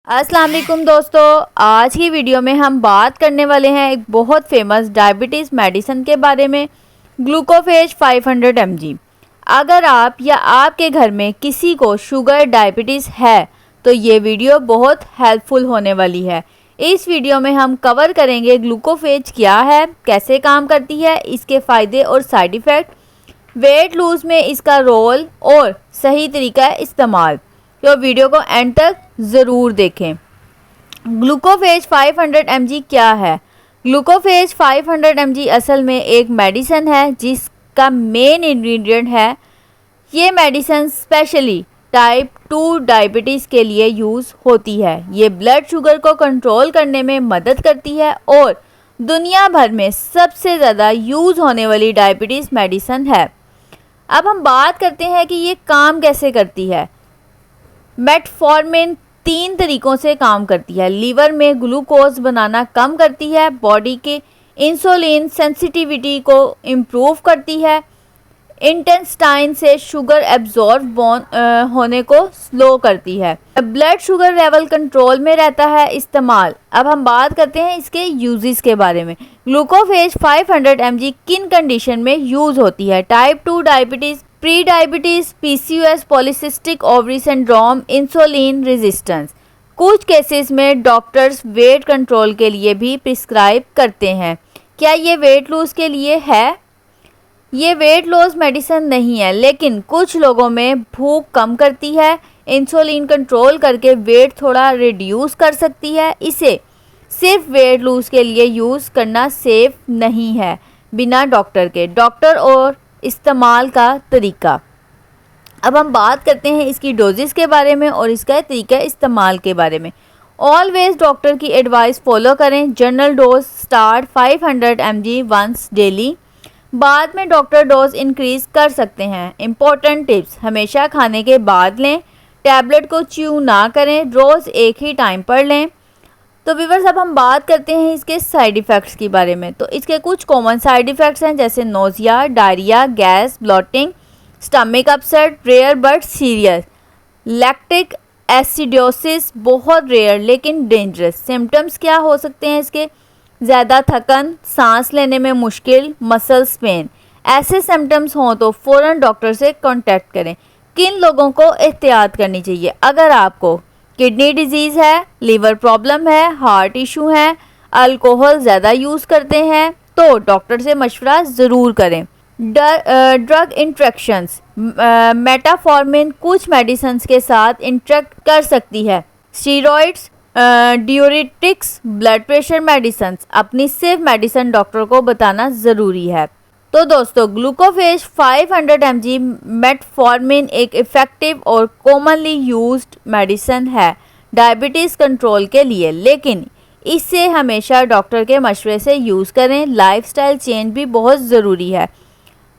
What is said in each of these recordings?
अस्सलाम वालेकुम दोस्तों, आज की वीडियो में हम बात करने वाले हैं एक बहुत फेमस डायबिटीज़ मेडिसिन के बारे में, ग्लूकोफेज 500 mg। अगर आप या आपके घर में किसी को शुगर डायबिटीज़ है तो ये वीडियो बहुत हेल्पफुल होने वाली है। इस वीडियो में हम कवर करेंगे ग्लूकोफेज क्या है, कैसे काम करती है, इसके फ़ायदे और साइड इफ़ेक्ट, वेट लूज़ में इसका रोल और सही तरीका इस्तेमाल। तो वीडियो को एंड तक ज़रूर देखें। ग्लूकोफेज 500 mg क्या है? ग्लूकोफेज 500 mg असल में एक मेडिसिन है जिसका मेन इंग्रेडिएंट है। ये मेडिसिन स्पेशली टाइप 2 डायबिटीज़ के लिए यूज़ होती है। ये ब्लड शुगर को कंट्रोल करने में मदद करती है और दुनिया भर में सबसे ज़्यादा यूज़ होने वाली डायबिटीज़ मेडिसिन है। अब हम बात करते हैं कि ये काम कैसे करती है। मेटफॉर्मिन 3 तरीक़ों से काम करती है। लीवर में ग्लूकोज बनाना कम करती है, बॉडी के इंसुलिन सेंसिटिविटी को इम्प्रूव करती है, इंटेस्टाइन से शुगर एब्जॉर्ब होने को स्लो करती है, ब्लड शुगर लेवल कंट्रोल में रहता है। इस्तेमाल, अब हम बात करते हैं इसके यूजेस के बारे में। ग्लूकोफेज 500 mg किन कंडीशन में यूज़ होती है? Type 2 diabetes, pre diabetes, PCOS, polycystic ovary syndrome, insulin resistance. कुछ केसेस में डॉक्टर्स वेट कंट्रोल के लिए भी प्रिस्क्राइब करते हैं। क्या ये वेट लूज़ के लिए है? ये वेट लॉस मेडिसिन नहीं है, लेकिन कुछ लोगों में भूख कम करती है, इंसुलिन कंट्रोल करके वेट थोड़ा रिड्यूस कर सकती है। इसे सिर्फ वेट लूज़ के लिए यूज़ करना सेफ नहीं है बिना डॉक्टर के। डॉक्टर और इस्तेमाल का तरीका, अब हम बात करते हैं इसकी डोजेस के बारे में और इसका तरीका इस्तेमाल के बारे में। ऑलवेज डॉक्टर की एडवाइस फॉलो करें। General dose start 500 mg once daily, बाद में डॉक्टर डोज इंक्रीज कर सकते हैं। इम्पोर्टेंट टिप्स, हमेशा खाने के बाद लें, टैबलेट को च्यू ना करें, रोज़ एक ही टाइम पर लें। तो व्यूअर्स, अब हम बात करते हैं इसके साइड इफ़ेक्ट्स के बारे में। तो इसके कुछ कॉमन साइड इफ़ेक्ट्स हैं जैसे nausea, diarrhoea, gas, bloating, stomach upset, rare but serious. Lactic acidosis, बहुत रेयर लेकिन डेंजरस। सिम्टम्स क्या हो सकते हैं इसके? ज़्यादा थकन, सांस लेने में मुश्किल, मसल्स पेन। ऐसे सिम्टम्स हों तो फ़ौरन डॉक्टर से कांटेक्ट करें। किन लोगों को एहतियात करनी चाहिए? अगर आपको किडनी डिजीज़ है, लीवर प्रॉब्लम है, हार्ट इशू है, अल्कोहल ज़्यादा यूज़ करते हैं तो डॉक्टर से मशवरा ज़रूर करें। ड्रग इंट्रैक्शंस, मेटाफॉर्मिन कुछ मेडिसिन के साथ इंट्रैक्ट कर सकती है। Steroids, diuretics, blood pressure medicine. अपनी सिर्फ मेडिसिन डॉक्टर को बताना ज़रूरी है। तो दोस्तों, ग्लूकोफेज 500 mg मेटफॉर्मिन एक इफ़ेक्टिव और कॉमनली यूज्ड मेडिसिन है डायबिटीज़ कंट्रोल के लिए, लेकिन इसे हमेशा डॉक्टर के मशवरे से यूज़ करें। लाइफस्टाइल चेंज भी बहुत ज़रूरी है।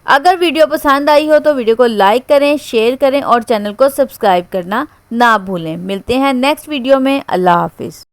अगर वीडियो पसंद आई हो तो वीडियो को लाइक करें, शेयर करें और चैनल को सब्सक्राइब करना ना भूलें। मिलते हैं नेक्स्ट वीडियो में। अल्लाह हाफिज़।